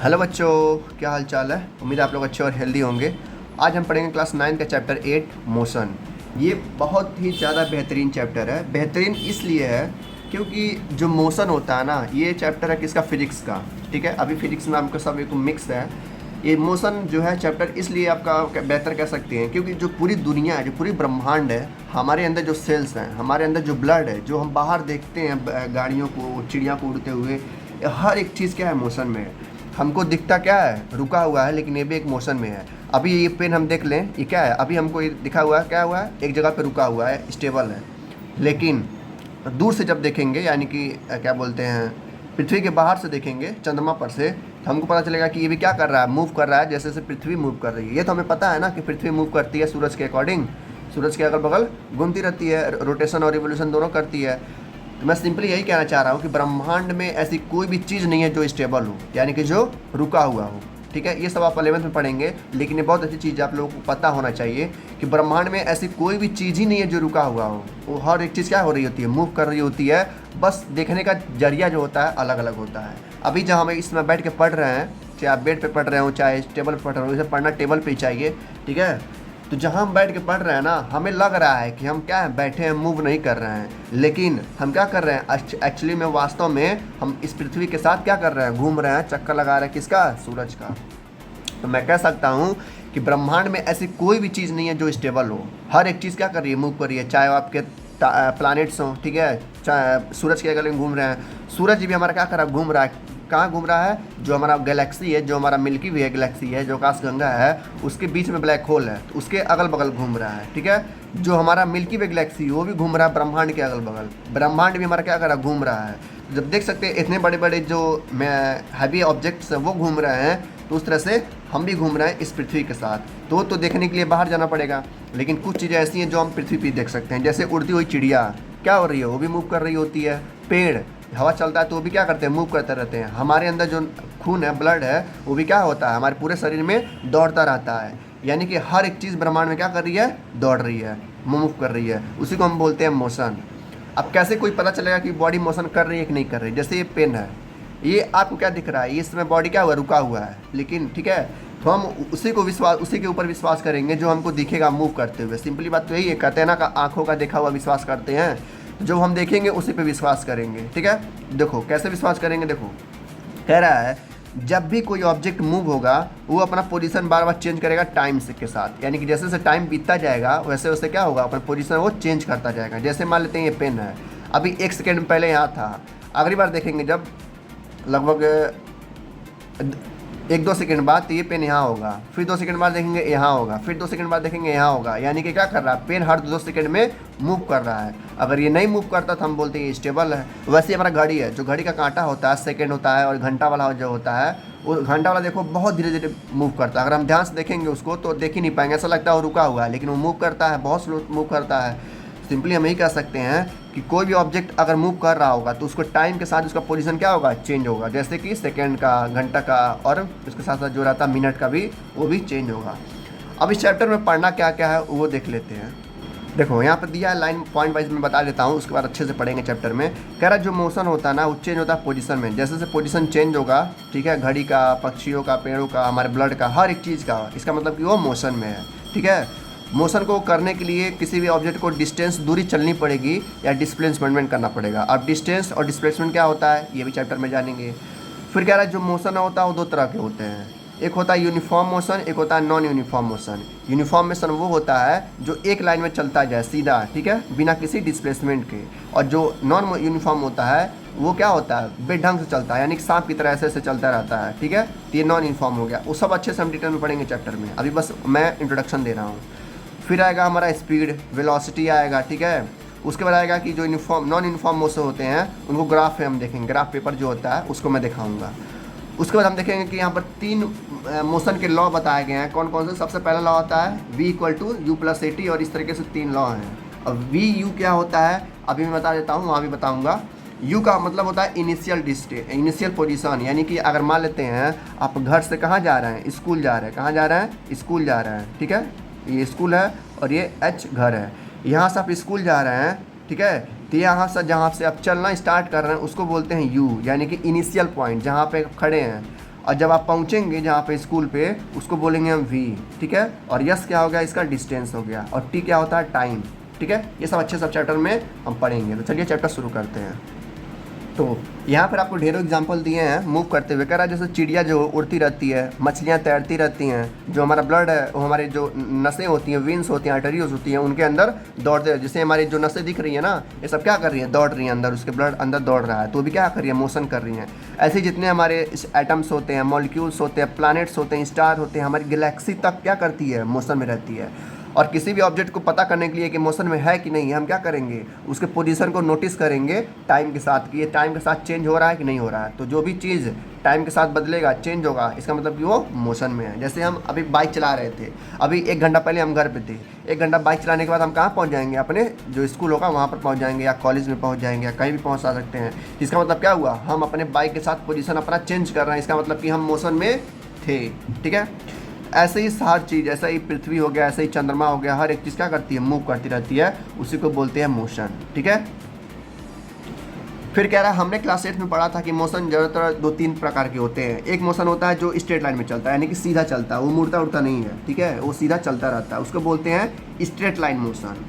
Hello बच्चों, क्या हाल चाल है। उम्मीद है आप लोग अच्छे और हेल्दी होंगे। आज हम पढ़ेंगे क्लास 9 का चैप्टर 8 मोशन। ये बहुत ही ज़्यादा बेहतरीन चैप्टर है। बेहतरीन इसलिए है क्योंकि जो मोशन होता है ना, ये चैप्टर है किसका, फिजिक्स का। ठीक है, अभी फिजिक्स में आपका सब एक मिक्स है। ये मोशन जो है चैप्टर इसलिए आपका बेहतर कह सकते हैं क्योंकि जो पूरी दुनिया है, जो पूरी ब्रह्मांड है, हमारे अंदर जो सेल्स हैं, हमारे अंदर जो ब्लड है, जो हम बाहर देखते हैं गाड़ियों को, चिड़िया को उड़ते हुए, हर एक चीज़ क्या है, मोशन में है। हमको दिखता क्या है, रुका हुआ है, लेकिन ये भी एक मोशन में है। अभी ये पेन हम देख लें, ये क्या है, अभी हमको ये दिखा हुआ है, क्या हुआ है, एक जगह पे रुका हुआ है, स्टेबल है। लेकिन दूर से जब देखेंगे, यानी कि क्या बोलते हैं, पृथ्वी के बाहर से देखेंगे, चंद्रमा पर से, तो हमको पता चलेगा कि ये भी क्या कर रहा है, मूव कर रहा है, जैसे जैसे पृथ्वी मूव कर रही है। ये तो हमें पता है ना कि पृथ्वी मूव करती है सूरज के अकॉर्डिंग, सूरज के अगल बगल घूमती रहती है, रोटेशन और रिवोल्यूशन दोनों करती है। तो मैं सिंपली यही कहना चाह रहा हूँ कि ब्रह्मांड में ऐसी कोई भी चीज़ नहीं है जो स्टेबल हो, यानी कि जो रुका हुआ हो। ठीक है, ये सब आप 11th में पढ़ेंगे, लेकिन ये बहुत अच्छी चीज़ आप लोगों को पता होना चाहिए कि ब्रह्मांड में ऐसी कोई भी चीज़ ही नहीं है जो रुका हुआ हो। वो हर एक चीज़ क्या हो रही होती है, मूव कर रही होती है। बस देखने का जरिया जो होता है अलग अलग होता है। अभी जहाँ हम इसमें बैठ के पढ़ रहे हैं, चाहे आप बेड पर पढ़ रहे हो, चाहे टेबल पर पढ़ रहे हो, इसे पढ़ना टेबल पर ही चाहिए। ठीक है, तो जहाँ हम बैठ के पढ़ रहे हैं ना, हमें लग रहा है कि हम क्या है, बैठे हैं, मूव नहीं कर रहे हैं, लेकिन हम क्या कर रहे हैं, एक्चुअली में, वास्तव में हम इस पृथ्वी के साथ क्या कर रहे हैं, घूम रहे हैं, चक्कर लगा रहे हैं, किसका, सूरज का। तो मैं कह सकता हूँ कि ब्रह्मांड में ऐसी कोई भी चीज़ नहीं है जो स्टेबल हो। हर एक चीज़ क्या कर रही है, मूव कर रही है, चाहे आपके प्लैनेट्स हों, ठीक है, चाहे सूरज के अगल में घूम रहे हैं। सूरज भी हमारा क्या कर रहा है, घूम रहा है। कहाँ घूम रहा है, जो हमारा गैलेक्सी है, जो हमारा मिल्की वे गैलेक्सी है, जो आकाशगंगा है, उसके बीच में ब्लैक होल है, तो उसके अगल बगल घूम रहा है। ठीक है, जो हमारा मिल्की वे गैलेक्सी वो भी घूम रहा है ब्रह्मांड के अगल बगल। ब्रह्मांड भी हमारा क्या कर रहा है, घूम रहा है। जब देख सकते हैं इतने बड़े बड़े जो हैवी ऑब्जेक्ट्स हैं वो घूम रहे हैं, तो उस तरह से हम भी घूम रहे हैं इस पृथ्वी के साथ। तो देखने के लिए बाहर जाना पड़ेगा, लेकिन कुछ चीज़ें ऐसी हैं जो हम पृथ्वी पर देख सकते हैं। जैसे उड़ती हुई चिड़िया क्या हो रही है, वो भी मूव कर रही होती है। पेड़, हवा चलता है तो वो भी क्या करते हैं, मूव करते रहते हैं। हमारे अंदर जो खून है, ब्लड है, वो भी क्या होता है, हमारे पूरे शरीर में दौड़ता रहता है। यानी कि हर एक चीज़ ब्रह्मांड में क्या कर रही है, दौड़ रही है, मूव कर रही है। उसी को हम बोलते हैं मोशन। अब कैसे कोई पता चलेगा कि बॉडी मोशन कर रही है कि नहीं कर रही। जैसे ये पेन है, ये आपको क्या दिख रहा है, ये इसमें बॉडी क्या हुआ, रुका हुआ है, लेकिन ठीक है, तो हम उसी के ऊपर विश्वास करेंगे जो हमको दिखेगा मूव करते हुए। सिंपली बात तो यही है, कहते हैं ना, आंखों का देखा हुआ विश्वास करते हैं। जो हम देखेंगे उसी पे विश्वास करेंगे। ठीक है, देखो कैसे विश्वास करेंगे। देखो कह रहा है, जब भी कोई ऑब्जेक्ट मूव होगा वो अपना पोजीशन बार बार चेंज करेगा टाइम से के साथ। यानी कि जैसे जैसे टाइम बीतता जाएगा वैसे वैसे क्या होगा, अपना पोजीशन वो चेंज करता जाएगा। जैसे मान लेते हैं ये पेन है, अभी 1 सेकेंड पहले यहाँ था, अगली बार देखेंगे जब लगभग 1-2 सेकंड बाद, तो ये पेन यहाँ होगा, फिर 2 सेकंड बाद देखेंगे यहाँ होगा, फिर 2 सेकंड बाद देखेंगे यहाँ होगा। यानी कि क्या कर रहा है, पेन हर 2 सेकंड में मूव कर रहा है। अगर ये नहीं मूव करता तो हम बोलते हैं ये स्टेबल है। वैसे ही हमारा घड़ी है, जो घड़ी का कांटा होता है सेकंड होता है, और घंटा वाला जो होता है, वो घंटा वाला देखो बहुत धीरे धीरे मूव करता है। अगर हम ध्यान से देखेंगे उसको तो देख ही नहीं पाएंगे, ऐसा लगता है वो रुका हुआ है, लेकिन वो मूव करता है, बहुत स्लो मूव करता है। सिंपली हम यही कह सकते हैं कि कोई भी ऑब्जेक्ट अगर मूव कर रहा होगा तो उसको टाइम के साथ उसका पोजीशन क्या होगा, चेंज होगा। जैसे कि सेकंड का, घंटा का, और उसके साथ साथ जो रहता है मिनट का भी, वो भी चेंज होगा। अब इस चैप्टर में पढ़ना क्या क्या है वो देख लेते हैं। देखो यहाँ पर दिया है, लाइन पॉइंट वाइज में बता देता हूँ, उसके बाद अच्छे से पढ़ेंगे चैप्टर में। कह रहा है जो मोशन होता है ना, वो चेंज होता है पोजीशन में। जैसे जैसे पोजीशन चेंज होगा, ठीक है, घड़ी का, पक्षियों का, पेड़ों का, हमारे ब्लड का, हर एक चीज़ का, इसका मतलब कि वो मोशन में है। ठीक है, मोशन को करने के लिए किसी भी ऑब्जेक्ट को डिस्टेंस, दूरी चलनी पड़ेगी या डिस्प्लेसमेंट करना पड़ेगा। अब डिस्टेंस और डिस्प्लेसमेंट क्या होता है ये भी चैप्टर में जानेंगे। फिर कह रहा है जो मोशन होता है वो 2 तरह के होते हैं, एक होता है यूनिफॉर्म मोशन, एक होता है non uniform motion. Uniform motion वो होता है जो एक लाइन में चलता जाए सीधा, ठीक है, बिना किसी डिस्प्लेसमेंट के। और जो नॉन यूनिफॉर्म होता है वो क्या होता है, बेढंग से चलता है, यानी कि सांप की तरह ऐसे ऐसे चलता रहता है। ठीक है, तो ये नॉन यूनिफॉर्म हो गया। वो सब अच्छे से हम डिटेल में पढ़ेंगे चैप्टर में, अभी बस मैं इंट्रोडक्शन दे रहा हूँ। फिर आएगा हमारा स्पीड, वेलोसिटी आएगा। ठीक है, उसके बाद आएगा कि जो नॉन यूनिफॉर्म मोशन होते हैं उनको ग्राफ में हम देखेंगे, ग्राफ पेपर जो होता है उसको मैं दिखाऊंगा। उसके बाद हम देखेंगे कि यहाँ पर 3 मोशन के लॉ बताए गए हैं। कौन कौन से, सबसे पहला लॉ होता है V=U+AT, और इस तरीके से 3 लॉ हैं। अब VU क्या होता है अभी मैं बता देता हूँ, वहाँ भी बताऊँगा। U का मतलब होता है इनिशियल पोजीशन। यानी कि अगर मान लेते हैं आप घर से कहाँ जा रहे हैं, स्कूल जा रहे हैं, कहाँ जा रहे हैं, स्कूल जा रहे हैं। ठीक है, ये स्कूल है और ये H घर है। यहाँ से आप स्कूल जा रहे हैं, ठीक है, तो यहाँ से जहाँ से आप चलना स्टार्ट कर रहे हैं उसको बोलते हैं यू, यानी कि इनिशियल पॉइंट, जहाँ पे खड़े हैं। और जब आप पहुँचेंगे जहाँ पे स्कूल पे, उसको बोलेंगे हम वी, ठीक है। और यस क्या हो गया, इसका डिस्टेंस हो गया, और टी क्या होता है, टाइम, ठीक है। ये सब अच्छे सब चैप्टर में हम पढ़ेंगे। तो चलिए चैप्टर शुरू करते हैं। तो यहाँ पर आपको ढेरों एग्जाम्पल दिए हैं मूव करते हुए। कह रहा है जैसे चिड़िया जो उड़ती रहती है, मछलियाँ तैरती रहती हैं, जो हमारा ब्लड है वो हमारी जो नसें होती हैं, वेंस होती हैं, आर्टरीज होती हैं, उनके अंदर दौड़ते हैं। जैसे हमारी जो नसें दिख रही है ना, ये सब क्या कर रही है, दौड़ रही हैं अंदर, उसके ब्लड अंदर दौड़ रहा है, तो भी क्या कर रही है, मोशन कर रही हैं। ऐसे जितने हमारे एटम्स होते हैं, मॉलिक्यूल्स होते हैं, प्लैनेट्स होते हैं, स्टार होते हैं, हमारी गैलेक्सी तक क्या करती है, मोशन में रहती है। और किसी भी ऑब्जेक्ट को पता करने के लिए कि मोशन में है कि नहीं है, हम क्या करेंगे, उसके पोजीशन को नोटिस करेंगे टाइम के साथ, कि ये टाइम के साथ चेंज हो रहा है कि नहीं हो रहा है। तो जो भी चीज़ टाइम के साथ बदलेगा, चेंज होगा, इसका मतलब कि वो मोशन में है। जैसे हम अभी बाइक चला रहे थे, अभी 1 घंटा पहले हम घर पे थे, 1 घंटा बाइक चलाने के बाद हम कहाँ पहुँच जाएंगे, अपने जो स्कूल होगा वहाँ पर पहुँच जाएंगे, या कॉलेज में पहुँच जाएंगे, या कहीं भी पहुँच सकते हैं। इसका मतलब क्या हुआ, हम अपने बाइक के साथ पोजीशन अपना चेंज कर रहे हैं, इसका मतलब कि हम मोशन में थे, ठीक है। ऐसे ही हर चीज़, ऐसा ही पृथ्वी हो गया, ऐसे ही चंद्रमा हो गया, हर एक चीज़ क्या करती है, मूव करती रहती है, उसी को बोलते हैं मोशन, ठीक है। फिर कह रहा है हमने क्लास 8 में पढ़ा था कि मोशन ज़्यादातर 2-3 प्रकार के होते हैं। एक मोशन होता है जो स्ट्रेट लाइन में चलता है, यानी कि सीधा चलता है, वो मुड़ता उड़ता नहीं है, ठीक है, वो सीधा चलता रहता है, उसको बोलते हैं स्ट्रेट लाइन मोशन।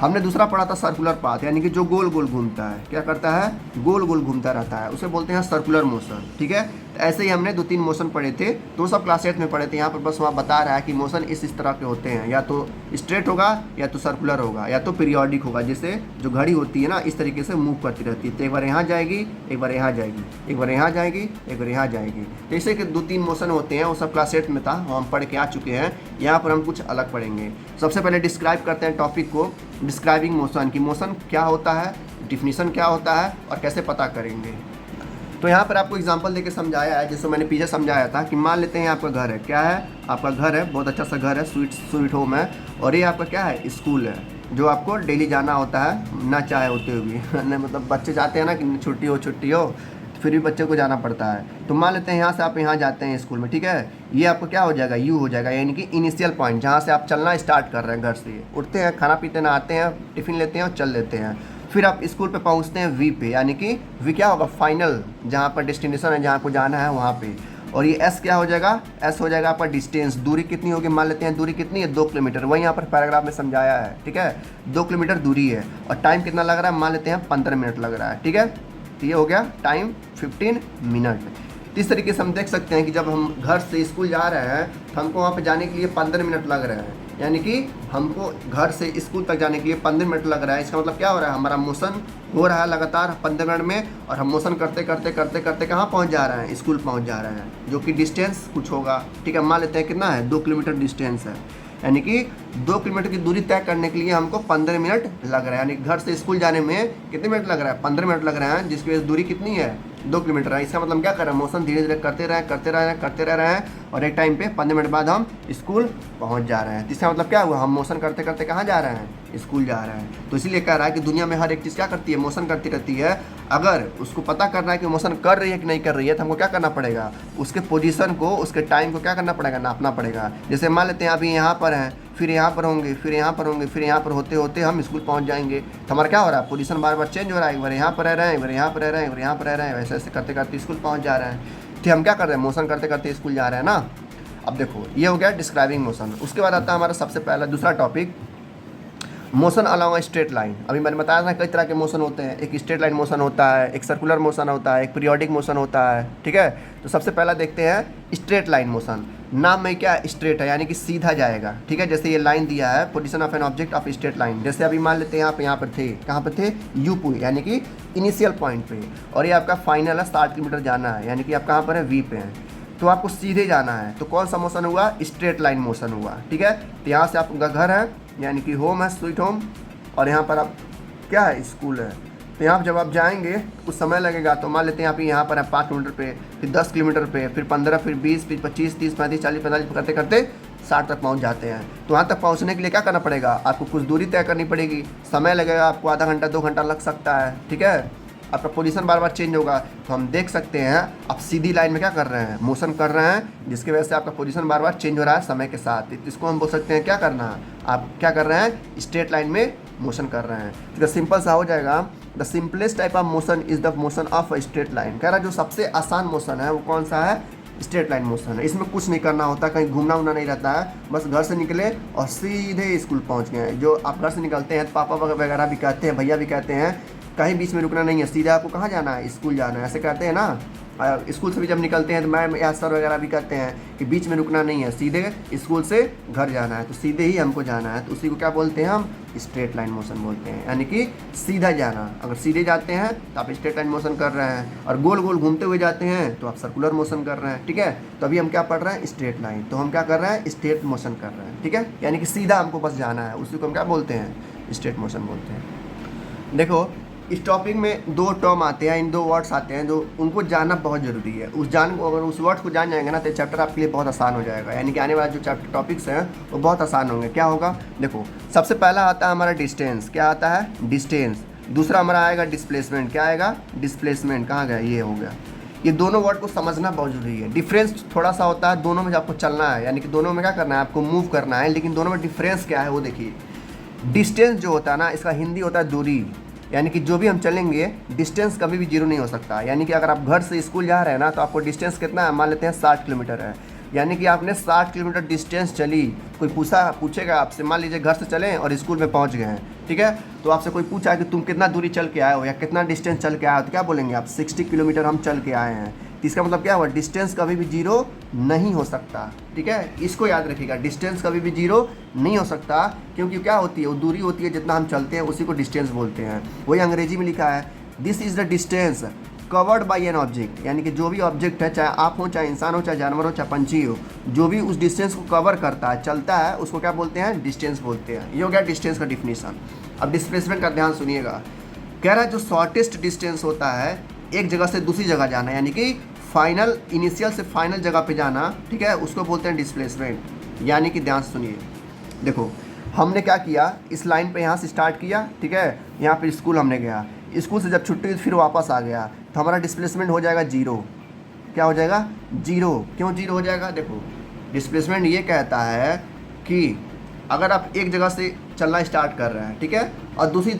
हमने दूसरा पढ़ा था सर्कुलर पाथ, यानी कि जो गोल गोल घूमता है, क्या करता है, गोल गोल घूमता रहता है, उसे बोलते हैं सर्कुलर मोशन, ठीक है। तो ऐसे ही हमने 2-3 मोशन पढ़े थे, तो सब क्लास 8 में पढ़े थे। यहाँ पर बस वहाँ बता रहा है कि मोशन इस तरह के होते हैं, या तो स्ट्रेट होगा, या तो सर्कुलर होगा, या तो पीरियोडिक होगा। जैसे जो घड़ी होती है ना, इस तरीके से मूव करती रहती है, तो एक बार यहाँ जाएगी, एक बार यहाँ जाएगी, एक बार यहाँ जाएगी, एक बार यहाँ जाएगी। तो ऐसे कि 2-3 मोशन होते हैं, वो सब क्लास 8 में था, वो हम पढ़ के आ चुके हैं। यहाँ पर हम कुछ अलग पढ़ेंगे। सबसे पहले डिस्क्राइब करते हैं टॉपिक को, डिस्क्राइबिंग मोशन, की मोशन क्या होता है, डिफिनीशन क्या होता है, और कैसे पता करेंगे। तो यहाँ पर आपको एग्जांपल देके समझाया है, जैसे मैंने पीछे समझाया था, कि मान लेते हैं आपका घर है, क्या है, आपका घर है, बहुत अच्छा सा घर है, स्वीट होम है, और ये आपका क्या है, स्कूल है, जो आपको डेली जाना होता है, ना चाहे होते हुए भी मतलब बच्चे जाते हैं ना कि छुट्टी हो, फिर भी बच्चे को जाना पड़ता है। तो मान लेते हैं यहाँ से आप यहाँ जाते हैं स्कूल में, ठीक है, ये आपको क्या हो जाएगा, यू हो जाएगा, यानी कि इनिशियल पॉइंट, जहाँ से आप चलना स्टार्ट कर रहे हैं, घर से उठते हैं, खाना पीते हैं, नहाते हैं, टिफ़िन लेते हैं और चल देते हैं। फिर आप स्कूल पे पहुँचते हैं वी पे, यानी कि वी क्या होगा, फाइनल, जहाँ पर डेस्टिनेशन है, जहाँ को जाना है वहाँ पे। और ये एस क्या हो जाएगा, एस हो जाएगा आपका डिस्टेंस, दूरी कितनी होगी, मान लेते हैं दूरी कितनी है, 2 किलोमीटर, वही यहाँ पर पैराग्राफ में समझाया है, ठीक है, 2 किलोमीटर दूरी है। और टाइम कितना लग रहा है, मान लेते हैं 15 मिनट लग रहा है, ठीक है। तो ये हो गया टाइम 15 मिनट। इस तरीके से हम देख सकते हैं कि जब हम घर से स्कूल जा रहे हैं, तो हमको वहाँ पे जाने के लिए 15 मिनट लग रहे हैं, यानी कि हमको घर से स्कूल तक जाने के लिए 15 मिनट लग रहा है। इसका मतलब क्या हो रहा है, हमारा मोशन हो रहा है लगातार 15 मिनट में, और हम मोशन करते करते करते करते कहाँ पहुँच जा रहे हैं, स्कूल पहुँच जा रहे हैं, जो कि डिस्टेंस कुछ होगा, ठीक है। मान लेते हैं कितना है, 2 किलोमीटर डिस्टेंस है, यानी कि 2 किलोमीटर की दूरी तय करने के लिए हमको 15 मिनट लग रहा है। यानी घर से स्कूल जाने में कितने मिनट लग रहा है, 15 मिनट लग रहे हैं, जिसकी वजह से दूरी कितनी है, 2 किलोमीटर है। इसका मतलब क्या कर रहे हैं, मोशन धीरे धीरे करते रह रहे हैं, और एक टाइम पे 15 मिनट बाद हम स्कूल पहुंच जा रहे हैं। तो इसका मतलब क्या हुआ, हम मोशन करते करते कहाँ जा रहे हैं, स्कूल जा रहे हैं। तो इसीलिए कह रहा है कि दुनिया में हर एक चीज़ क्या करती है, मोशन करती रहती है। अगर उसको पता करना है कि मोशन कर रही है कि नहीं कर रही है, तो हमको क्या करना पड़ेगा, उसके पोजीशन को, उसके टाइम को क्या करना पड़ेगा, नापना पड़ेगा। जैसे मान लेते हैं अभी यहाँ पर हैं, फिर यहाँ पर होंगे, फिर यहाँ पर होंगे, फिर यहाँ पर होते होते हम स्कूल पहुँच जाएंगे। तो हमारा क्या हो रहा है, पोजीशन बार बार चेंज हो रहा है, एक बार यहाँ पर रह रहे हैं, एक बार यहाँ पर रह रहे हैं, एक बार यहाँ पर रह रहे हैं, वैसे ऐसे करते करते स्कूल पहुँच जा रहे हैं। तो हम क्या कर रहे हैं, मोशन करते करते स्कूल जा रहे हैं ना। अब देखो ये हो गया डिस्क्राइबिंग मोशन। उसके बाद आता है हमारा सबसे पहला दूसरा topic, motion along straight line. अभी मैंने बताया था कई तरह के मोशन होते हैं, एक स्ट्रेट लाइन मोशन होता है, एक सर्कुलर मोशन होता है, एक पीरियोडिक मोशन होता है, ठीक है। तो सबसे पहला देखते हैं स्ट्रेट लाइन मोशन। नाम में क्या स्ट्रेट है, यानी कि सीधा जाएगा, ठीक है। जैसे ये लाइन दिया है, position of an object of straight line. जैसे अभी मान लेते हैं यहाँ पर थे, कहाँ पर थे, यू पे, यानी कि इनिशियल पॉइंट पे, और ये आपका फाइनल है, 60 किलोमीटर जाना है, यानी कि आप कहाँ पर है, वी पे हैं। तो आपको सीधे जाना है, तो कौन सा मोशन हुआ, स्ट्रेट लाइन मोशन हुआ, ठीक है। तो यहाँ से आपका घर है, यानी कि होम है, स्वीट होम, और यहाँ पर आप क्या है, स्कूल है। तो यहाँ जब आप जाएंगे कुछ समय लगेगा। तो मान लेते हैं आप यहाँ पर है 5 किलोमीटर पे, फिर 10 किलोमीटर पे, फिर 15, फिर 20, फिर 25, 30, 35, 40, 45 करते करते 60 तक पहुँच जाते हैं। तो वहाँ तक पहुँचने के लिए क्या करना पड़ेगा, आपको कुछ दूरी तय करनी पड़ेगी, समय लगेगा, आपको आधा घंटा 2 घंटा लग सकता है, ठीक है। आपका पोजीशन बार बार चेंज होगा। तो हम देख सकते हैं आप सीधी लाइन में क्या कर रहे हैं, मोशन कर रहे हैं, जिसकी वजह से आपका पोजीशन बार बार चेंज हो रहा है समय के साथ। इसको हम बोल सकते हैं क्या करना, आप क्या कर रहे हैं, स्ट्रेट लाइन में मोशन कर रहे हैं। तो सिंपल सा हो जाएगा, the simplest type of motion is the motion of a straight line. कह रहा है जो सबसे आसान मोशन है वो कौन सा है, स्ट्रेट लाइन मोशन है। इसमें कुछ नहीं करना होता, कहीं घूमना उमना नहीं रहता है, बस घर से निकले और सीधे स्कूल पहुंच गए। जो आप घर से निकलते हैं तो पापा वगैरह भी कहते हैं, भैया भी कहते हैं कहीं बीच में रुकना नहीं है, सीधे आपको कहाँ जाना है, स्कूल जाना है, ऐसे कहते हैं ना। स्कूल से भी जब निकलते हैं तो मैम या सर वगैरह भी कहते हैं कि बीच में रुकना नहीं है, सीधे स्कूल से घर जाना है, तो सीधे ही हमको जाना है, तो उसी को क्या बोलते हैं हम, स्ट्रेट लाइन मोशन बोलते हैं, यानी कि सीधा जाना। अगर सीधे जाते हैं तो आप स्ट्रेट लाइन मोशन कर रहे हैं, और गोल गोल घूमते हुए जाते हैं तो आप सर्कुलर मोशन कर रहे हैं, ठीक है। तो अभी हम क्या पढ़ रहे हैं, स्ट्रेट लाइन, तो हम क्या कर रहे हैं, स्ट्रेट मोशन कर रहे हैं, ठीक है, यानी कि सीधा हमको बस जाना है, उसी को हम क्या बोलते हैं, स्ट्रेट मोशन बोलते हैं। देखो इस टॉपिक में दो टर्म आते हैं, इन दो वर्ड्स आते हैं जो उनको जानना बहुत ज़रूरी है। अगर उस वर्ड को जान जाएंगे ना तो चैप्टर आपके लिए बहुत आसान हो जाएगा, यानी कि आने वाले जो चैप्टर टॉपिक्स हैं वो बहुत आसान होंगे। क्या होगा, देखो सबसे पहला आता है हमारा डिस्टेंस, क्या आता है, डिस्टेंस। दूसरा हमारा आएगा डिस्प्लेसमेंट, क्या आएगा, डिस्प्लेसमेंट। कहाँ गया, ये हो गया। ये दोनों वर्ड को समझना बहुत जरूरी है। डिफरेंस थोड़ा सा होता है, दोनों में आपको चलना है, यानी कि दोनों में क्या करना है, आपको मूव करना है, लेकिन दोनों में डिफरेंस क्या है वो देखिए। डिस्टेंस जो होता है ना, इसका हिंदी होता है दूरी, यानी कि जो भी हम चलेंगे डिस्टेंस कभी भी जीरो नहीं हो सकता। यानी कि अगर आप घर से स्कूल जा रहे हैं ना तो आपको डिस्टेंस कितना है, मान लेते हैं 60 किलोमीटर है, यानी कि आपने 60 किलोमीटर डिस्टेंस चली। कोई पूछेगा आपसे, मान लीजिए घर से चलें और स्कूल में पहुंच गए हैं, ठीक है, तो आपसे कोई पूछा कि तुम कितना दूरी चल के आए हो या कितना डिस्टेंस चल के आए हो, तो क्या बोलेंगे आप, 60 किलोमीटर हम चल के आए हैं। तो इसका मतलब क्या हुआ, डिस्टेंस कभी भी जीरो नहीं हो सकता, ठीक है, इसको याद रखिएगा, डिस्टेंस कभी भी जीरो नहीं हो सकता, क्योंकि क्या होती है, वो दूरी होती है जितना हम चलते हैं उसी को डिस्टेंस बोलते हैं। वही अंग्रेजी में लिखा है, this is the distance covered by an object, यानी कि जो भी ऑब्जेक्ट है, चाहे आप हो, चाहे इंसान हो, चाहे जानवर हो, चाहे पंछी हो, जो भी उस डिस्टेंस को कवर करता है, चलता है, उसको क्या बोलते हैं, डिस्टेंस बोलते हैं। ये हो गया डिस्टेंस का डिफिनीशन। अब डिस्प्लेसमेंट का ध्यान सुनिएगा, कह रहा है जो शॉर्टेस्ट डिस्टेंस होता है एक जगह से दूसरी जगह जाना, यानी कि फाइनल, इनिशियल से फाइनल जगह पे जाना, ठीक है, उसको बोलते हैं डिस्प्लेसमेंट। यानी कि ध्यान से सुनिए, देखो हमने क्या किया, इस लाइन पे यहाँ से स्टार्ट किया, ठीक है, यहाँ पे स्कूल हमने गया, स्कूल से जब छुट्टी हुई फिर वापस आ गया, तो हमारा डिस्प्लेसमेंट हो जाएगा जीरो। क्या हो जाएगा, जीरो। क्यों जीरो हो जाएगा, देखो डिस्प्लेसमेंट ये कहता है कि अगर आप एक जगह से चलना स्टार्ट कर रहे हैं, ठीक है, और दूसरी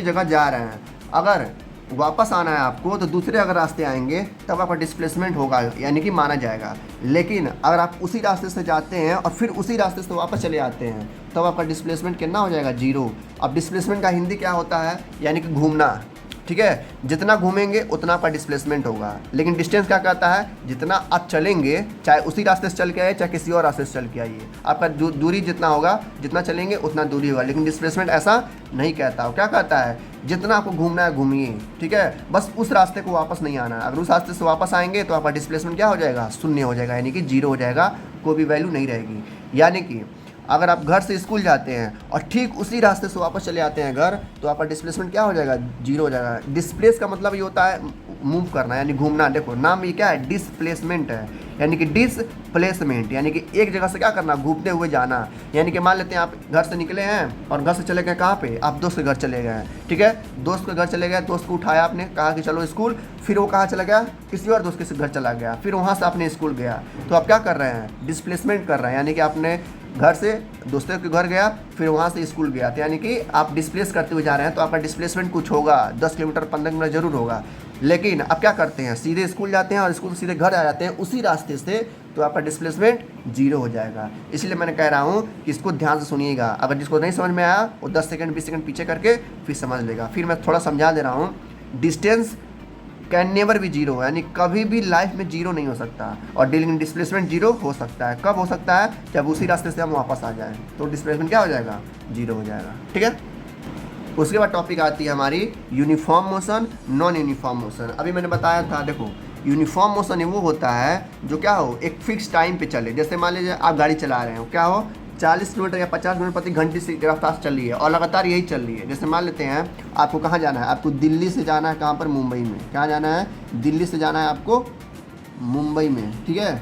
जगह जा रहे हैं, अगर वापस आना है आपको तो दूसरे अगर रास्ते आएंगे तब आपका डिस्प्लेसमेंट होगा, यानी कि माना जाएगा। लेकिन अगर आप उसी रास्ते से जाते हैं और फिर उसी रास्ते से वापस चले आते हैं तब आपका डिस्प्लेसमेंट कितना हो जाएगा, जीरो। अब डिस्प्लेसमेंट का हिंदी क्या होता है, यानी कि घूमना, ठीक है, जितना घूमेंगे उतना आपका डिस्प्लेसमेंट होगा। लेकिन डिस्टेंस क्या कहता है, जितना आप चलेंगे, चाहे उसी रास्ते से चल के आइए चाहे किसी और रास्ते से चल के आइए, आपका दूरी जितना होगा, जितना चलेंगे उतना दूरी होगा। लेकिन डिस्प्लेसमेंट ऐसा नहीं कहता, वो क्या कहता है, जितना आपको घूमना है घूमिए, ठीक है, बस उस रास्ते को वापस नहीं आना है। अगर उस रास्ते से वापस आएंगे तो आपका डिस्प्लेसमेंट क्या हो जाएगा, शून्य हो जाएगा, यानी कि जीरो हो जाएगा, कोई भी वैल्यू नहीं रहेगी। यानी कि अगर आप घर से स्कूल जाते हैं और ठीक उसी रास्ते से वापस चले आते हैं घर, तो आपका डिस्प्लेसमेंट क्या हो जाएगा, जीरो हो जाएगा। डिस्प्लेस का मतलब ये होता है मूव करना, यानी घूमना। देखो नाम ये क्या है, डिस्प्लेसमेंट है, यानी कि डिस्प्लेसमेंट, यानी कि एक जगह से क्या करना, घूमते हुए जाना। यानी कि मान लेते हैं आप घर से निकले हैं और घर से चले गए कहाँ पे, आप दोस्त के घर चले गए हैं, ठीक है, दोस्त के घर चले गए, दोस्त को उठाया आपने, कहा कि चलो स्कूल, फिर वो कहाँ चला गया, किसी और दोस्त के घर चला गया, फिर वहाँ से आपने स्कूल गया, तो आप क्या कर रहे हैं, डिस्प्लेसमेंट कर रहे हैं। यानी कि आपने घर से दोस्तों के घर गया, फिर वहाँ से स्कूल गया, तो यानी कि आप डिस्प्लेस करते हुए जा रहे हैं, तो आपका डिस्प्लेसमेंट कुछ होगा, 10 किलोमीटर 15 किलोमीटर जरूर होगा। लेकिन अब क्या करते हैं, सीधे स्कूल जाते हैं और स्कूल से सीधे घर आ जाते हैं उसी रास्ते से, तो आपका डिस्प्लेसमेंट जीरो हो जाएगा। इसलिए मैंने कह रहा हूँ कि इसको ध्यान से सुनिएगा। अगर जिसको नहीं समझ में आया वो 10 सेकंड 20 सेकंड पीछे करके फिर समझ लेगा। फिर मैं थोड़ा समझा दे रहा हूँ, डिस्टेंस कैन नेवर भी जीरो, यानी कभी भी लाइफ में जीरो नहीं हो सकता, और डिस्प्लेसमेंट जीरो हो सकता है। कब हो सकता है, जब उसी रास्ते से हम वापस आ जाएं, तो डिस्प्लेसमेंट क्या हो जाएगा, जीरो हो जाएगा, ठीक है। उसके बाद टॉपिक आती है हमारी uniform motion, non uniform motion. अभी मैंने बताया था, देखो यूनिफॉर्म मोशन वो होता है जो क्या हो, एक फिक्स टाइम पे चले। जैसे मान लीजिए आप गाड़ी चला रहे हो, क्या हो, 40 किलोमीटर या 50 किलोमीटर प्रति घंटे से रफ्तार से चल रही है और लगातार यही चल रही है। जैसे मान लेते हैं आपको कहाँ जाना है, आपको दिल्ली से जाना है, कहाँ पर, मुंबई में। क्या जाना है, दिल्ली से जाना है आपको मुंबई में, ठीक है,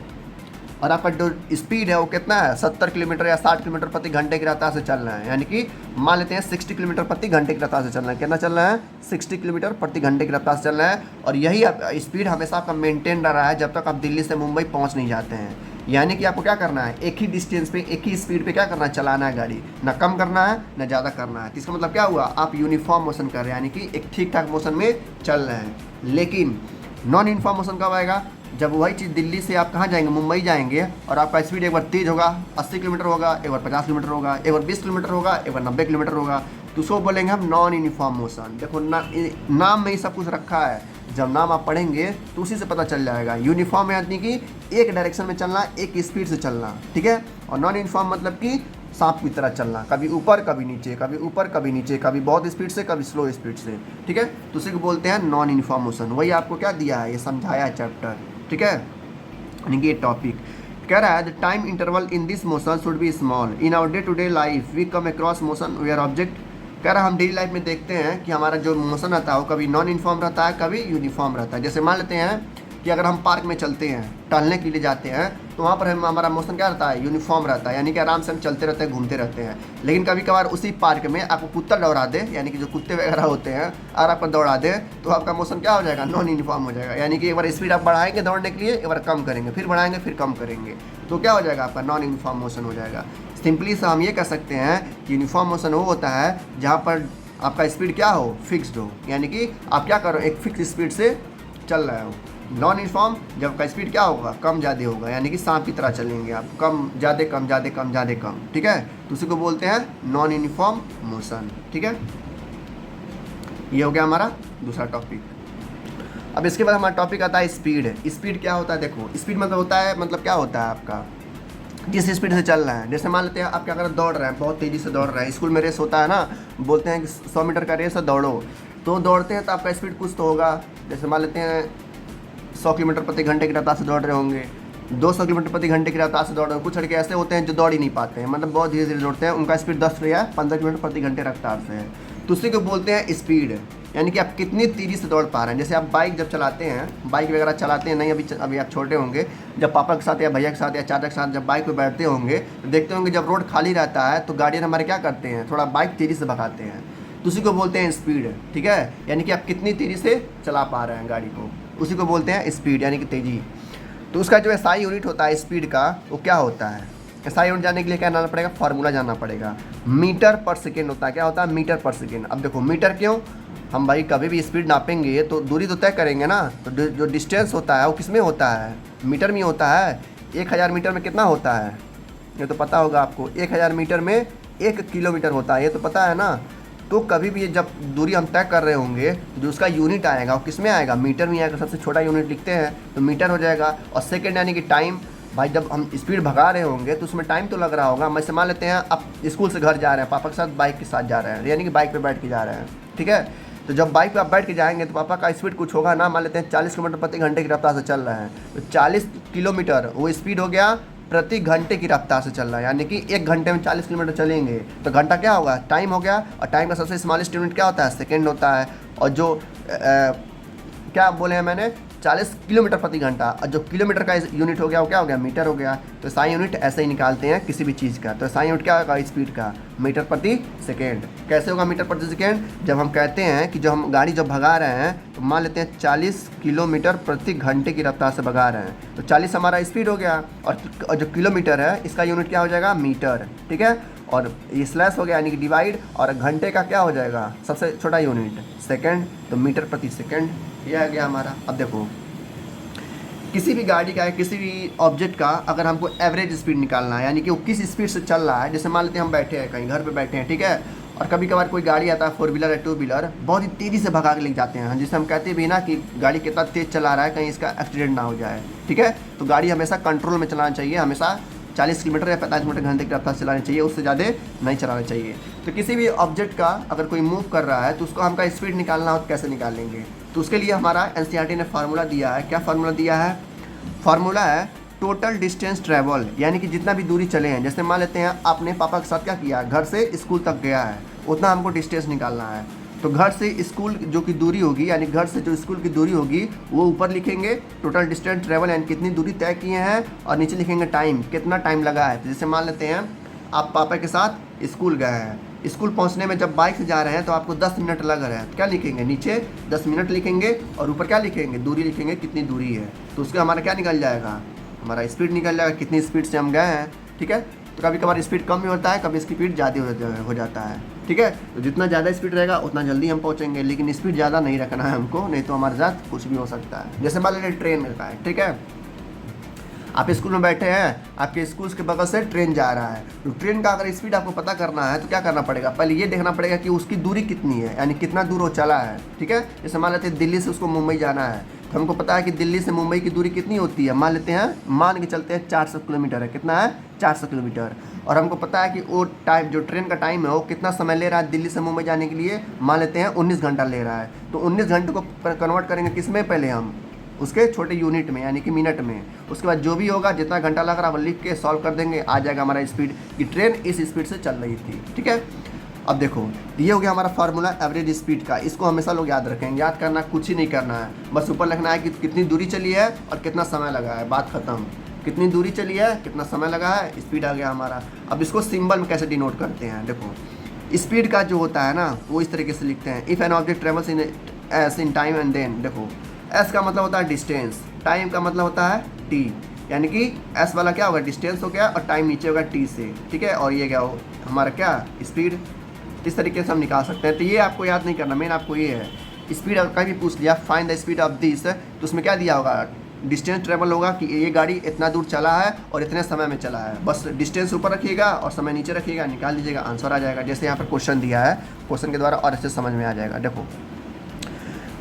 और आपका जो स्पीड है वो कितना है, 70 किलोमीटर या 60 किलोमीटर प्रति घंटे की रफ्तार से चल रहा है। यानी कि मान लेते हैं 60 किलोमीटर प्रति घंटे की रफ्तार से चल रहा है। कितना चल रहा है, 60 किलोमीटर प्रति घंटे की रफ्तार से चल रहा है, और यही स्पीड हमेशा आपका मेंटेन रह रहा है जब तक आप दिल्ली से मुंबई पहुंच नहीं जाते हैं। यानी कि आपको क्या करना है, एक ही डिस्टेंस पे, एक ही स्पीड पे क्या करना है, चलाना है गाड़ी, ना कम करना है ना ज़्यादा करना है। तो इसका मतलब क्या हुआ, आप यूनिफॉर्म मोशन कर रहे हैं, यानी कि एक ठीक ठाक मोशन में चल रहे हैं। लेकिन नॉन यूनिफॉर्म मोशन कब आएगा, जब वही चीज़ दिल्ली से आप कहाँ जाएंगे, मुंबई जाएंगे, और आपका स्पीड एक बार तेज़ होगा 80 किलोमीटर होगा, एक बार 50 किलोमीटर होगा, एक बार 20 किलोमीटर होगा, एक बार 90 किलोमीटर होगा, तो उसको बोलेंगे हम नॉन यूनिफॉर्म मोशन। देखो नाम में ही सब कुछ रखा है, जब नाम आप पढ़ेंगे तो उसी से पता चल जाएगा। यूनिफॉर्म यानी कि एक डायरेक्शन में चलना, एक स्पीड से चलना, ठीक है। और नॉन यूनिफॉर्म मतलब कि सांप की तरह चलना, कभी ऊपर कभी नीचे, कभी ऊपर कभी नीचे, कभी बहुत स्पीड से कभी स्लो स्पीड से, ठीक है। तो उसी को बोलते हैं नॉन यूनिफॉर्म मोशन। वही आपको क्या दिया है, ये समझाया है चैप्टर, ठीक है। यानी कि ये टॉपिक कह रहा है the time interval in this motion should be small. In our day to day life we come across motion where object. कह रहा है हम डेली लाइफ में देखते हैं कि हमारा जो मोशन रहता है वो कभी नॉन यूनिफॉर्म रहता है, कभी यूनिफॉर्म रहता है। जैसे मान लेते हैं कि अगर हम पार्क में चलते हैं, टहलने के लिए जाते हैं, तो वहाँ पर हमारा मोशन क्या रहता है, यूनिफॉर्म रहता है, यानी कि आराम से हम चलते रहते हैं, घूमते रहते हैं। लेकिन कभी कभार उसी पार्क में आपको कुत्ता दौड़ा दे, यानी कि जो कुत्ते वगैरह होते हैं, अगर आपको दौड़ा दे तो आपका मोशन क्या हो जाएगा, नॉन यूनिफॉर्म हो जाएगा। यानी कि एक बार स्पीड आप बढ़ाएंगे दौड़ने के लिए, एक बार कम करेंगे, फिर बढ़ाएंगे, फिर कम करेंगे, तो क्या हो जाएगा, आपका नॉन यूनिफॉर्म मोशन हो जाएगा। सिंपली से हम ये कह सकते हैं कि यूनिफॉर्म मोशन वो होता है जहाँ पर आपका स्पीड क्या हो, फिक्स्ड हो, यानी कि आप क्या करो, एक फिक्स स्पीड से चल रहे हो। नॉन यूनिफॉर्म जब का स्पीड क्या होगा, कम ज़्यादा होगा, यानी कि सांप की तरह चलेंगे आप, कम ज़्यादा कम ज़्यादा कम ज़्यादा कम, ठीक है। तो उसी को बोलते हैं नॉन यूनिफॉर्म मोशन, ठीक है। ये हो गया हमारा दूसरा टॉपिक। अब इसके बाद हमारा टॉपिक आता है स्पीड। स्पीड क्या होता है, देखो स्पीड मतलब होता है, मतलब क्या होता है आपका जिस स्पीड से चल रहा है। जैसे मान लेते हैं आप क्या कर दौड़ रहे हैं, बहुत तेज़ी से दौड़ रहे हैं, स्कूल में रेस होता है ना, बोलते हैं कि 100 मीटर का रेस है, दौड़ो, तो दौड़ते हैं तो आपका स्पीड कुछ तो होगा। जैसे मान लेते हैं 100 किलोमीटर प्रति घंटे की रफ्तार से दौड़ रहे होंगे, 200 किलोमीटर प्रति घंटे की रफ्तार से दौड़ रहे हैं। कुछ लड़के ऐसे होते हैं जो दौड़ ही नहीं पाते हैं, मतलब बहुत धीरे धीरे दौड़ते हैं, उनका स्पीड 10 या 15 किलोमीटर प्रति घंटे रफ्तार से है, तो उसी को बोलते हैं स्पीड। यानी कि आप कितनी तेज़ी से दौड़ पा रहे हैं। जैसे आप बाइक जब चलाते हैं, बाइक वगैरह चलाते हैं, नहीं अभी आप छोटे होंगे, जब पापा के साथ या भैया के साथ या चाचा के साथ जब बाइक पे बैठते होंगे तो देखते होंगे जब रोड खाली रहता है तो गाड़ियाँ हमारे क्या करते हैं, थोड़ा बाइक तेज़ी से भगाते हैं, तो उसी को बोलते हैं स्पीड, ठीक है। यानी कि आप कितनी तेज़ी से चला पा रहे हैं गाड़ी को, उसी को बोलते हैं स्पीड, यानी कि तेज़ी। तो उसका जो एसआई यूनिट होता है स्पीड का, वो क्या होता है, एसआई यूनिट जानने के लिए क्या जानना पड़ेगा, फार्मूला जानना पड़ेगा। मीटर पर सेकेंड होता है, क्या होता है, मीटर पर सेकेंड। अब देखो मीटर क्यों, हम भाई कभी भी स्पीड नापेंगे तो दूरी तो तय करेंगे ना, तो जो डिस्टेंस होता है वो किस में होता है, मीटर में होता है। 1000 मीटर में कितना होता है, ये तो पता होगा आपको, 1000 मीटर में 1 किलोमीटर होता है, ये तो पता है ना। तो कभी भी जब दूरी हम तय कर रहे होंगे तो जो उसका यूनिट आएगा वो किस में आएगा, मीटर में आएगा। सबसे छोटा यूनिट लिखते हैं तो मीटर हो जाएगा। और सेकेंड यानी कि टाइम, भाई जब हम स्पीड भगा रहे होंगे तो उसमें टाइम तो लग रहा होगा। मैं मान लेते हैं आप स्कूल से घर जा रहे हैं, पापा के साथ बाइक के साथ जा रहे हैं, यानी कि बाइक पे बैठ के जा रहे हैं, ठीक है। तो जब बाइक पे आप बैठ के जाएंगे तो पापा का स्पीड कुछ होगा ना, मान लेते हैं 40 किलोमीटर प्रति घंटे की रफ्तार से चल रहे हैं, तो 40 किलोमीटर वो स्पीड हो गया प्रति घंटे की रफ्तार से चल रहा है, यानी कि 1 घंटे में 40 किलोमीटर चलेंगे तो घंटा क्या होगा, टाइम हो गया। और टाइम का सबसे स्मॉलेस्ट यूनिट क्या होता है, सेकेंड होता है। और जो क्या बोले हैं मैंने, 40 किलोमीटर प्रति घंटा, और जो किलोमीटर का यूनिट हो गया वो क्या हो गया, मीटर हो गया। तो एसआई यूनिट ऐसे ही निकालते हैं किसी भी चीज़ का। तो एसआई यूनिट क्या होगा, स्पीड का, मीटर प्रति सेकेंड। कैसे होगा मीटर प्रति सेकेंड, जब हम कहते हैं कि जो हम गाड़ी जब भगा रहे हैं तो मान लेते हैं 40 किलोमीटर प्रति घंटे की रफ्तार से भगा रहे हैं, तो 40 हमारा स्पीड हो गया। और जो किलोमीटर है इसका यूनिट क्या हो जाएगा, मीटर, ठीक है। और ये स्लैश हो गया यानी कि डिवाइड, और घंटे का क्या हो जाएगा, सबसे छोटा यूनिट सेकंड, तो मीटर प्रति सेकंड ये आ गया हमारा। अब देखो किसी भी गाड़ी का, किसी भी ऑब्जेक्ट का अगर हमको एवरेज स्पीड निकालना है, यानी कि वो किस स्पीड से चल रहा है। जैसे मान लेते हैं हम बैठे हैं कहीं घर पे बैठे हैं, ठीक है, और कभी कभार कोई गाड़ी आता है 4 व्हीलर या 2 व्हीलर, बहुत ही तेज़ी से भगा के ले जाते हैं, जिससे हम कहते भी ना कि गाड़ी कितना तेज़ चला रहा है, कहीं इसका एक्सीडेंट ना हो जाए, ठीक है। तो गाड़ी हमेशा कंट्रोल में चलाना चाहिए, हमेशा 40 किलोमीटर या 45 किलोमीटर घंटे की रफ्तार से चलानी चाहिए, उससे ज़्यादा नहीं चलाना चाहिए। तो किसी भी ऑब्जेक्ट का अगर कोई मूव कर रहा है तो उसको हमका स्पीड निकालना हो तो कैसे निकालेंगे, तो उसके लिए हमारा एनसीईआरटी ने फार्मूला दिया है। क्या फार्मूला दिया है, फार्मूला है टोटल डिस्टेंस ट्रैवल, यानी कि जितना भी दूरी चले हैं। जैसे मान लेते हैं आपने पापा के साथ क्या किया, घर से स्कूल तक गया है, उतना हमको डिस्टेंस निकालना है। तो घर से स्कूल जो की दूरी होगी, यानी घर से जो स्कूल की दूरी होगी वो ऊपर लिखेंगे टोटल डिस्टेंस ट्रैवल, यानी कितनी दूरी तय किए हैं, और नीचे लिखेंगे टाइम, कितना टाइम लगा है। तो जैसे मान लेते हैं आप पापा के साथ स्कूल गए हैं, स्कूल पहुंचने में जब बाइक से जा रहे हैं तो आपको 10 मिनट लग रहा है, तो क्या लिखेंगे, नीचे 10 मिनट लिखेंगे और ऊपर क्या लिखेंगे, दूरी लिखेंगे, कितनी दूरी है। तो उसका हमारा क्या निकल जाएगा, हमारा स्पीड निकल जाएगा, कितनी स्पीड से हम गए हैं, ठीक है। तो कभी कभार स्पीड कम भी होता है, कभी स्पीड ज़्यादा हो जाता है, ठीक है। तो जितना ज़्यादा स्पीड रहेगा उतना जल्दी हम पहुँचेंगे, लेकिन स्पीड ज़्यादा नहीं रखना है हमको, नहीं तो हमारे साथ कुछ भी हो सकता है। जैसे मान लीजिए ट्रेन का है, ठीक है, आप स्कूल में बैठे हैं, आपके स्कूल के बगल से ट्रेन जा रहा है, तो ट्रेन का अगर स्पीड आपको पता करना है तो क्या करना पड़ेगा, पहले ये देखना पड़ेगा कि उसकी दूरी कितनी है, यानी कितना दूर वो चला है, ठीक है। जैसे मान लेते हैं दिल्ली से उसको मुंबई जाना है, तो हमको पता है कि दिल्ली से मुंबई की दूरी कितनी होती है, मान लेते हैं, मान के चलते हैं 400 किलोमीटर है, कितना है 400 किलोमीटर। और हमको पता है कि वो टाइम जो ट्रेन का टाइम है वो कितना समय ले रहा है दिल्ली से मुंबई जाने के लिए, मान लेते हैं 19 घंटा ले रहा है। तो 19 घंटे को कन्वर्ट करेंगे किस में, पहले हम उसके छोटे यूनिट में, यानी कि मिनट में। उसके बाद जो भी होगा, जितना घंटा लग रहा है वो लिख के सॉल्व कर देंगे, आ जाएगा हमारा स्पीड कि ट्रेन इस स्पीड से चल रही थी, ठीक है। अब देखो, ये हो गया हमारा फार्मूला एवरेज स्पीड का। इसको हमेशा लोग याद रखेंगे, याद करना कुछ ही नहीं करना है, बस ऊपर लिखना है कि कितनी दूरी चली है और कितना समय लगा है, बात खत्म। कितनी दूरी चली है, कितना समय लगा है, स्पीड आ गया हमारा। अब इसको सिंबल में कैसे डिनोट करते हैं, देखो स्पीड का जो होता है ना वो इस तरीके से लिखते हैं, if an object travels in time and then, देखो एस का मतलब होता है डिस्टेंस, टाइम का मतलब होता है टी, यानी कि एस वाला क्या होगा, डिस्टेंस हो गया, और टाइम नीचे होगा टी से, ठीक है। और ये क्या हो हमारा क्या, स्पीड। इस तरीके से हम निकाल सकते हैं। तो ये आपको याद नहीं करना, मेन आपको ये है स्पीड। अगर कभी पूछ लिया find the speed of this, तो उसमें क्या दिया होगा, डिस्टेंस ट्रेवल होगा कि ये गाड़ी इतना दूर चला है और इतने समय में चला है, बस डिस्टेंस ऊपर रखिएगा और समय नीचे रखिएगा, निकाल लीजिएगा, आंसर आ जाएगा। जैसे यहाँ पर क्वेश्चन दिया है, क्वेश्चन के द्वारा और ऐसे समझ में आ जाएगा। देखो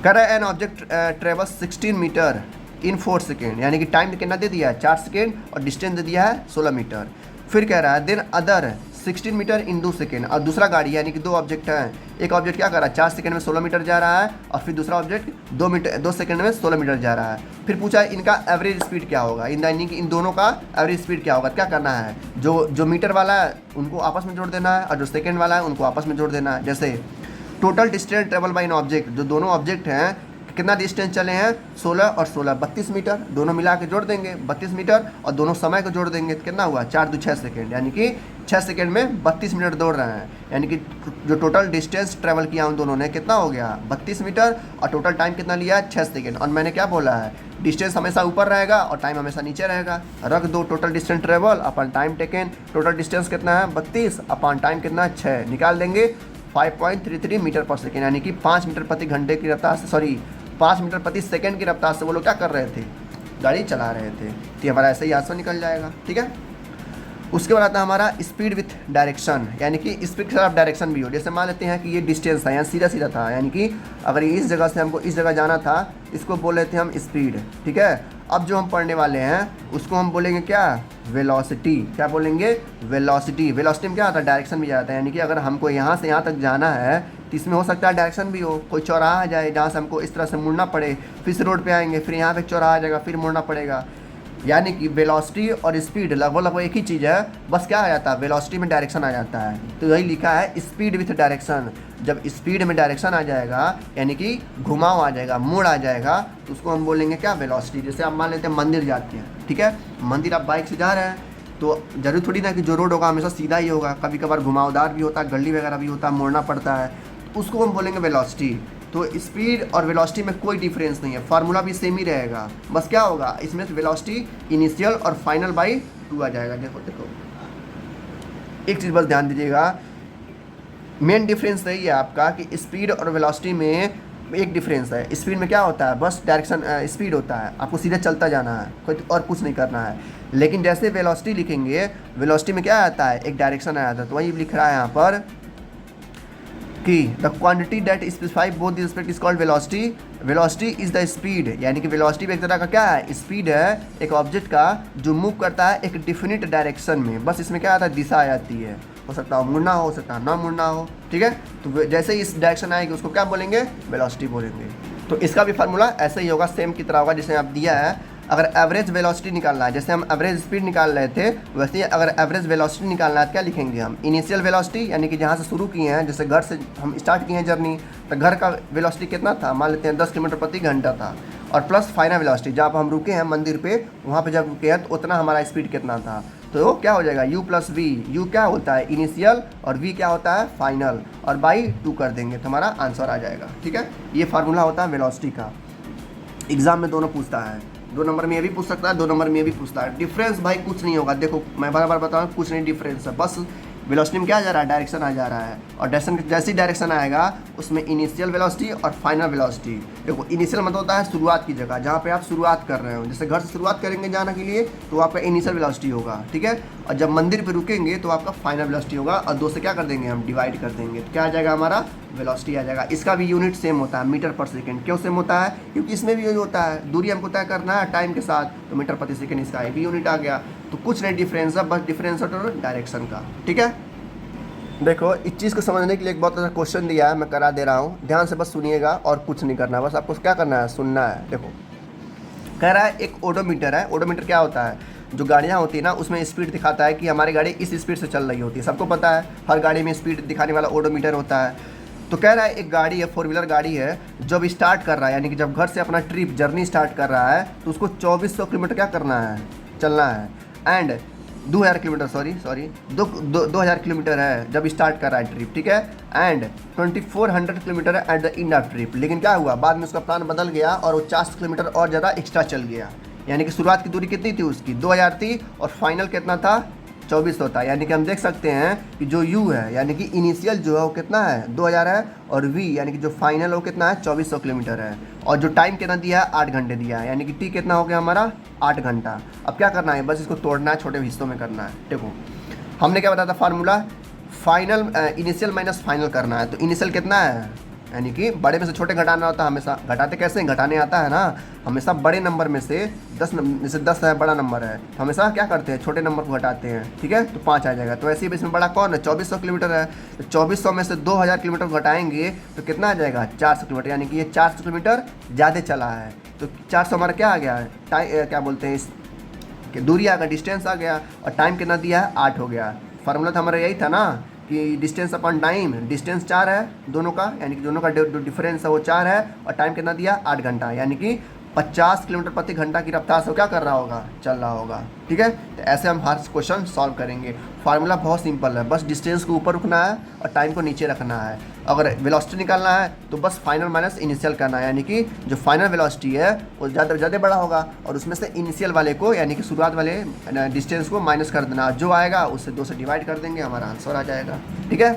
कह रहा है an object travels 16 metre in 4 second, यानी कि टाइम कितना दे दिया है 4 सेकेंड और डिस्टेंस दे दिया है 16 मीटर। फिर कह रहा है देन अदर 16 मीटर इन 2 सेकेंड, और दूसरा गाड़ी यानी कि 2 ऑब्जेक्ट हैं, एक ऑब्जेक्ट क्या कर रहा है 4 सेकेंड में 16 मीटर जा रहा है, और फिर दूसरा ऑब्जेक्ट 2 सेकेंड में 16 मीटर जा रहा है। फिर पूछा है इनका एवरेज स्पीड क्या होगा, यानी कि इन दोनों का एवरेज स्पीड क्या होगा। क्या करना है, जो मीटर वाला है उनको आपस में जोड़ देना है, और जो सेकेंड वाला है उनको आपस में जोड़ देना है। जैसे total distance travel by an object, जो दोनों ऑब्जेक्ट हैं कितना डिस्टेंस चले हैं 16 और 16 32 मीटर, दोनों मिला के जोड़ देंगे 32 मीटर, और दोनों समय को जोड़ देंगे तो कितना हुआ 4 2 6 सेकेंड, यानी कि 6 सेकेंड में 32 मिनट दौड़ रहे हैं। यानी कि जो टोटल डिस्टेंस ट्रेवल किया उन दोनों ने कितना हो गया 32 मीटर, और टोटल टाइम कितना लिया 6 सेकेंड। और मैंने क्या बोला है, डिस्टेंस हमेशा ऊपर रहेगा और टाइम हमेशा नीचे रहेगा। रख दो टोटल डिस्टेंस ट्रेवल अपन टाइम टेकन, टोटल डिस्टेंस कितना है 32 अपन टाइम कितना है 6, निकाल देंगे 5.33 मीटर पर सेकेंड, यानी कि 5 मीटर प्रति घंटे की रफ्तार से, सॉरी 5 मीटर प्रति सेकंड की रफ्तार से वो लोग क्या कर रहे थे, गाड़ी चला रहे थे। तो हमारा ऐसे ही आंसर निकल जाएगा, ठीक है। उसके बाद आता है हमारा स्पीड विथ डायरेक्शन, यानी कि स्पीड के साथ डायरेक्शन भी हो। जैसे मान लेते हैं कि ये डिस्टेंस है, यहाँ सीधा सीधा था, यानी कि अगर इस जगह से हमको इस जगह जाना था, इसको बोल रहे थे हम स्पीड, ठीक है। अब जो हम पढ़ने वाले हैं उसको हम बोलेंगे क्या, वेलोसिटी। क्या बोलेंगे, वेलोसिटी। वेलोसिटी में क्या आता है, डायरेक्शन भी जाता है, यानी कि अगर हमको यहाँ से यहाँ तक जाना है तो इसमें हो सकता है डायरेक्शन भी हो, कोई चौराहा आ जाए जहाँ से हमको इस तरह से मुड़ना पड़े, फिर से रोड पे आएंगे, फिर यहाँ पे चौराहा आ जाएगा, फिर मुड़ना पड़ेगा। यानी कि वेलोसिटी और स्पीड लगभग एक ही चीज़ है, बस क्या आ जाता है वेलोसिटी में डायरेक्शन आ जाता है। तो यही लिखा है स्पीड विथ डायरेक्शन। जब स्पीड में डायरेक्शन आ जाएगा यानी कि घुमाव आ जाएगा, मोड़ आ जाएगा, तो उसको हम बोलेंगे क्या, वेलोसिटी। जैसे आप मान लेते हैं मंदिर जाते हैं, ठीक है, मंदिर आप बाइक से जा रहे हैं तो जरूर थोड़ी ना कि जो रोड होगा हमेशा सीधा ही होगा, कभी कभार घुमावदार भी होता है, गली वगैरह भी होता है, मोड़ना पड़ता है, तो उसको हम बोलेंगे वेलोसिटी। तो स्पीड और वेलोसिटी में कोई डिफरेंस नहीं है, फार्मूला भी सेम ही रहेगा, बस क्या होगा इसमें वेलोसिटी इनिशियल और फाइनल बाई 2 आ जाएगा। देखो देखो एक चीज़ बस ध्यान दीजिएगा, मेन डिफरेंस यही है आपका कि स्पीड और वेलोसिटी में एक डिफरेंस है। स्पीड में क्या होता है, बस डायरेक्शन स्पीड होता है, आपको सीधे चलता जाना है, कोई और कुछ नहीं करना है। लेकिन जैसे वेलोसिटी लिखेंगे, वेलोसिटी में क्या आता है, एक डायरेक्शन आ जाता है। तो वही लिख रहा है यहाँ पर कि the quantity that specify both the speed is called velocity. Velocity is the speed, यानी कि वेलोसिटी भी एक तरह का क्या है, स्पीड है एक ऑब्जेक्ट का जो मूव करता है एक डिफिनिट डायरेक्शन में। बस इसमें क्या आता है, दिशा आ जाती है, हो सकता हो मुड़ना हो सकता है ना मुड़ना हो, ठीक है। तो जैसे ही इस डायरेक्शन आएगी उसको क्या बोलेंगे, वेलोसिटी बोलेंगे। तो इसका भी फार्मूला ऐसे ही होगा, सेम की तरह होगा जैसे आप दिया है। अगर एवरेज वेलोसिटी निकालना है, जैसे हम एवरेज स्पीड निकाल रहे थे, वैसे ही अगर एवरेज वेलोसिटी निकालना है तो क्या लिखेंगे हम, इनिशियल वेलोसिटी, यानी कि जहाँ से शुरू किए हैं, जैसे घर से हम स्टार्ट किए हैं जर्नी, तो घर का वेलोसिटी कितना था, मान लेते हैं 10 किलोमीटर प्रति घंटा था, और प्लस फाइनल वेलोसिटी जहाँ पर हम रुके हैं मंदिर पे, वहाँ पे जब रुके हैं तो उतना हमारा स्पीड कितना था। तो क्या हो जाएगा u प्लस वी, u क्या होता है इनिशियल और v क्या होता है फाइनल, और बाई 2 कर देंगे तो हमारा आंसर आ जाएगा, ठीक है। ये फार्मूला होता है वेलोसिटी का, एग्जाम में दोनों पूछता है। 2 नंबर में ये भी पूछ सकता है, 2 नंबर में ये भी पूछता है। डिफरेंस भाई कुछ नहीं होगा, देखो मैं बार बार बताऊँ, कुछ नहीं डिफरेंस है, बस वेलोसिटी में क्या आ जा रहा है, डायरेक्शन आ जा रहा है, और डायरेक्शन जैसी डायरेक्शन आएगा उसमें इनिशियल वेलोसिटी और फाइनल वेलोसिटी। देखो इनिशियल मतलब होता है शुरुआत की जगह, जहाँ पे आप शुरुआत कर रहे हो, जैसे घर से शुरुआत करेंगे जाने के लिए तो आपका इनिशियल वेलोसिटी होगा, ठीक है। और जब मंदिर पे रुकेंगे तो आपका फाइनल वेलोसिटी होगा, और 2 से क्या कर देंगे हम, डिवाइड कर देंगे, तो क्या आ जाएगा हमारा, वेलोसिटी आ जाएगा। इसका भी यूनिट सेम होता है, मीटर पर सेकेंड। क्यों सेम होता है, क्योंकि इसमें भी यही होता है, दूरी हमको तय करना है टाइम के साथ, तो मीटर प्रति सेकेंड इसका भी यूनिट आ गया। तो कुछ नहीं डिफरेंस है, बस डिफरेंस है डायरेक्शन का, ठीक है। देखो इस चीज़ को समझने के लिए एक बहुत अच्छा क्वेश्चन दिया है, मैं करा दे रहा हूँ, ध्यान से बस सुनिएगा और कुछ नहीं करना, बस आपको क्या करना है, सुनना है। देखो कह रहा है एक ओडोमीटर है, ओडोमीटर क्या होता है, जो गाड़ियाँ होती है ना उसमें स्पीड दिखाता है कि हमारी गाड़ी इस स्पीड से चल रही होती है, सबको पता है, हर गाड़ी में स्पीड दिखाने वाला ओडोमीटर होता है। तो कह रहा है एक गाड़ी है, 4 व्हीलर गाड़ी है, जब स्टार्ट कर रहा है, यानी कि जब घर से अपना ट्रिप जर्नी स्टार्ट कर रहा है तो उसको 2400 किलोमीटर क्या करना है, चलना है। एंड 2000 किलोमीटर, सॉरी 2000 किलोमीटर है जब स्टार्ट कर रहा है ट्रिप, ठीक है। एंड 2400 किलोमीटर है at the end of trip. लेकिन क्या हुआ, बाद में उसका प्लान बदल गया और वो 40 किलोमीटर और ज़्यादा एक्स्ट्रा चल गया, यानी कि शुरुआत की दूरी कितनी थी उसकी, 2000 थी, और फाइनल कितना था, 2400 था। यानी कि हम देख सकते हैं कि जो u है, यानी कि इनिशियल जो है वो कितना है, 2000 है, और v यानी कि जो फाइनल वो कितना है, 2400 किलोमीटर है। और जो टाइम कितना दिया है, 8 घंटे दिया है, यानी कि t कितना हो गया हमारा, 8 घंटा। अब क्या करना है, बस इसको तोड़ना है, छोटे हिस्सों में करना है। देखो हमने क्या बताया था formula, final initial minus final करना है। तो इनिशियल कितना है, यानी कि बड़े में से छोटे घटाना होता है हमेशा, घटाते कैसे घटाने आता है ना, हमेशा बड़े नंबर में से 10 जैसे 10 है बड़ा नंबर है, तो हमेशा क्या करते हैं, छोटे नंबर को घटाते हैं, ठीक है। तो 5 आ जाएगा। तो ऐसे ही इसमें बड़ा कौन है, 2400 किलोमीटर है, तो 2400 में से 2000 किलोमीटर घटाएंगे तो कितना आ जाएगा, 400 किलोमीटर, यानी कि ये 400 किलोमीटर ज़्यादा चला है। तो 400 हमारा क्या आ गया, क्या बोलते हैं इस कि दूरी आ गया, डिस्टेंस आ गया, और टाइम कितना दिया है, 8 हो गया। फार्मूला तो हमारा यही था ना कि डिस्टेंस अपॉन टाइम, डिस्टेंस 4 है दोनों का, यानी कि दोनों का जो डिफरेंस है वो 4 है, और टाइम कितना दिया, 8 घंटा, यानी कि 50 किलोमीटर प्रति घंटा की रफ्तार से क्या कर रहा होगा, चल रहा होगा, ठीक है। तो ऐसे हम हर क्वेश्चन सॉल्व करेंगे। फार्मूला बहुत सिंपल है, बस डिस्टेंस को ऊपर रखना है और टाइम को नीचे रखना है। अगर वेलोसिटी निकालना है तो बस फाइनल माइनस इनिशियल करना है, यानी कि जो फाइनल वेलोसिटी है वो ज़्यादा बड़ा होगा, और उसमें से इनिशियल वाले को, यानी कि शुरुआत वाले डिस्टेंस को माइनस कर देना, जो आएगा उससे 2 से डिवाइड कर देंगे, हमारा आंसर आ जाएगा, ठीक है।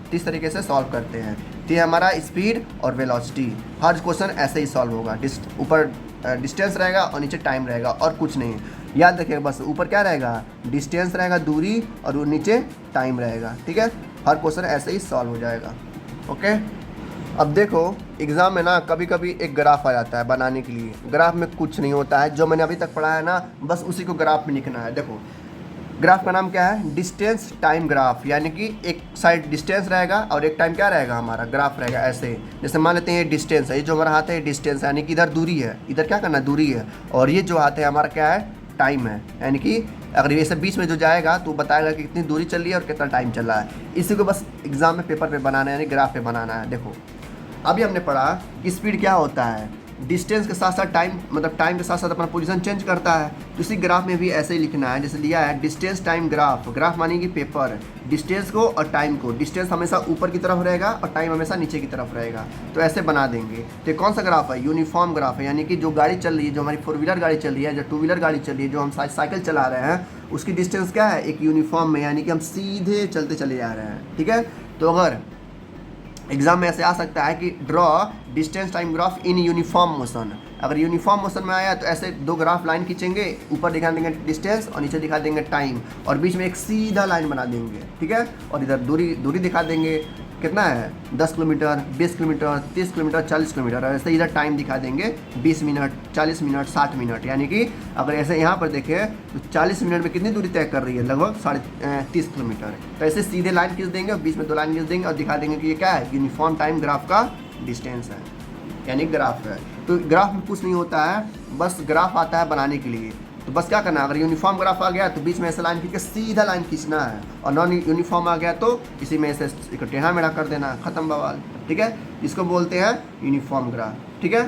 तो इस तरीके से सॉल्व करते हैं। तो ये हमारा स्पीड और वेलोसिटी, हर क्वेश्चन ऐसे ही सॉल्व होगा, ऊपर डिस्टेंस रहेगा और नीचे टाइम रहेगा, और कुछ नहीं। याद रखिएगा बस ऊपर क्या रहेगा, डिस्टेंस रहेगा, दूरी, और नीचे टाइम रहेगा, ठीक है। हर क्वेश्चन ऐसे ही सॉल्व हो जाएगा, ओके। अब देखो एग्ज़ाम में ना कभी कभी एक ग्राफ आ जाता है बनाने के लिए, ग्राफ में कुछ नहीं होता है, जो मैंने अभी तक पढ़ा है ना बस उसी को ग्राफ में लिखना है। देखो ग्राफ का नाम क्या है, डिस्टेंस टाइम ग्राफ, यानी कि एक साइड डिस्टेंस रहेगा और एक टाइम क्या रहेगा, हमारा ग्राफ रहेगा। ऐसे जैसे मान लेते हैं ये डिस्टेंस है, ये जो हमारा हाथ है ये डिस्टेंस है, यानी कि इधर दूरी है, इधर क्या करना, दूरी है, और ये जो हाथ है हमारा क्या है, टाइम है, यानी कि अगर ये सब बीच में जो जाएगा तो बताएगा कि कितनी दूरी चल रही है और कितना टाइम चल रहा है। इसी को बस एग्जाम में पेपर पे बनाना है, यानी ग्राफ पे बनाना है। देखो अभी हमने पढ़ा कि स्पीड क्या होता है, डिस्टेंस के साथ साथ टाइम, मतलब टाइम के साथ साथ अपना पोजीशन चेंज करता है। तो इसी ग्राफ में भी ऐसे ही लिखना है, जैसे लिया है डिस्टेंस टाइम ग्राफ, ग्राफ मानेगी पेपर, डिस्टेंस को और टाइम को, डिस्टेंस हमेशा ऊपर की तरफ रहेगा और टाइम हमेशा नीचे की तरफ रहेगा। तो ऐसे बना देंगे। तो ये कौन सा ग्राफ है, यूनिफॉर्म ग्राफ है, यानी कि जो गाड़ी चल रही है, जो हमारी 4 व्हीलर गाड़ी चल रही है, जो 2 व्हीलर गाड़ी चल रही है, जो हम साइकिल चला रहे हैं, उसकी डिस्टेंस क्या है, एक यूनिफॉर्म में, यानी कि हम सीधे चलते चले जा रहे हैं, ठीक है। तो अगर एग्जाम में ऐसे आ सकता है कि draw distance time graph in uniform motion, अगर यूनिफॉर्म मोशन में आया तो ऐसे 2 ग्राफ लाइन खींचेंगे, ऊपर दिखा देंगे डिस्टेंस और नीचे दिखा देंगे टाइम, और बीच में एक सीधा लाइन बना देंगे, ठीक है। और इधर दूरी दिखा देंगे, कितना है 10 किलोमीटर, 20 किलोमीटर, 30 किलोमीटर, 40 किलोमीटर, और ऐसे इधर टाइम दिखा देंगे 20 मिनट, 40 मिनट, 60 मिनट। यानी कि अगर ऐसे यहाँ पर देखें तो 40 मिनट में कितनी दूरी तय कर रही है, लगभग 30 किलोमीटर। तो ऐसे सीधे लाइन खींच देंगे और बीच में 2 लाइन खींच देंगे और दिखा देंगे कि ये क्या है, यूनिफॉर्म टाइम ग्राफ का डिस्टेंस है, यानी ग्राफ है। तो ग्राफ में कुछ नहीं होता है, बस ग्राफ आता है बनाने के लिए। तो बस क्या करना है, अगर यूनिफॉर्म ग्राफ आ गया तो बीच में ऐसे लाइन खींच के सीधा लाइन खींचना है, और नॉन यूनिफॉर्म आ गया तो इसी में ऐसे एक टेढ़ा मेढ़ा कर देना, खत्म बवाल, ठीक है। इसको बोलते हैं यूनिफॉर्म ग्राफ, ठीक है।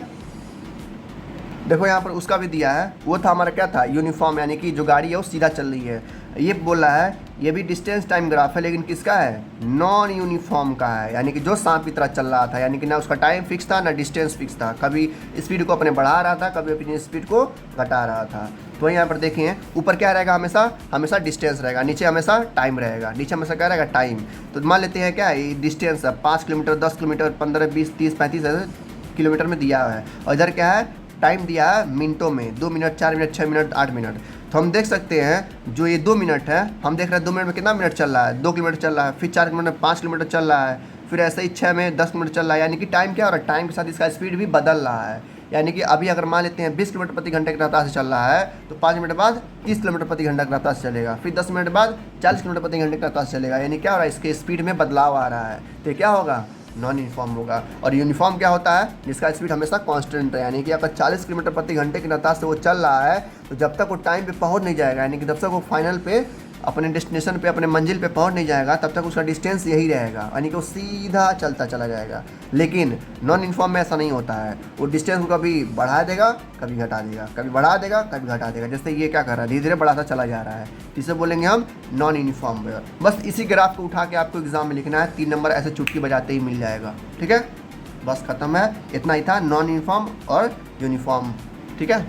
देखो यहाँ पर उसका भी दिया है, वो था हमारा क्या था, यूनिफॉर्म, यानी कि जो गाड़ी है वो सीधा चल रही है। ये बोल रहा है ये भी डिस्टेंस टाइम ग्राफ है, लेकिन किसका है, नॉन यूनिफॉर्म का है, यानी कि जो सांप की तरह चल रहा था, यानी कि ना उसका टाइम फिक्स था ना डिस्टेंस फिक्स था, कभी स्पीड को अपने बढ़ा रहा था कभी अपनी स्पीड को घटा रहा था। तो यहाँ पर देखें ऊपर क्या रहेगा, हमेशा हमेशा डिस्टेंस रहेगा, नीचे हमेशा टाइम रहेगा, नीचे हमेशा क्या रहेगा, टाइम। तो मान लेते हैं क्या ये डिस्टेंस है 5 किलोमीटर, 10 किलोमीटर, 15, 20, 30, 35 किलोमीटर में दिया है, और इधर क्या है, टाइम दिया है मिनटों में, 2 मिनट, 4 मिनट, 6 मिनट, 8 मिनट। तो हम देख सकते हैं जो ये 2 मिनट है, हम देख रहे हैं 2 मिनट में कितना मिनट चल रहा है, 2 किलोमीटर चल रहा है, फिर 4 किलोमीटर 5 किलोमीटर चल रहा है, फिर ऐसे ही 6 में 10 किलोमीटर चल रहा है, यानी कि टाइम क्या हो रहा है, टाइम के साथ इसका स्पीड भी बदल रहा है। यानी कि अभी अगर मान लेते हैं 20 किलोमीटर प्रति घंटे की रफ्तार से चल रहा है, तो 5 मिनट बाद 30 किलोमीटर प्रति घंटे की रफ्तार से चलेगा, फिर 10 मिनट बाद 40 किलोमीटर प्रति घंटे की रफ्तार से चलेगा, यानी क्या हो रहा है, इसके स्पीड में बदलाव आ रहा है। तो ये क्या होगा, नॉन यूनिफॉर्म होगा। और यूनिफॉर्म क्या होता है, जिसका स्पीड हमेशा कांस्टेंट है, यानी कि अगर 40 किलोमीटर प्रति घंटे की रफ्तार से वो चल रहा है, तो जब तक वो टाइम पे पहुंच नहीं जाएगा, यानी कि जब तक वो फाइनल पे अपने डेस्टिनेशन पे, अपने मंजिल पे पहुंच नहीं जाएगा, तब तक उसका डिस्टेंस यही रहेगा, यानी कि वो सीधा चलता चला जाएगा। लेकिन नॉन यूनिफॉर्म में ऐसा नहीं होता है, वो डिस्टेंस को कभी बढ़ा देगा कभी घटा देगा, कभी बढ़ा देगा कभी घटा देगा, जैसे ये क्या कर रहा है, धीरे धीरे बढ़ाता चला जा रहा है, इसे बोलेंगे हम नॉन यूनिफॉर्म वेयर। बस इसी ग्राफ को उठा के आपको एग्जाम में लिखना है, 3 नंबर ऐसे चुटकी बजाते ही मिल जाएगा। ठीक है, बस खत्म है, इतना ही था, नॉन यूनिफॉर्म और यूनिफॉर्म। ठीक है।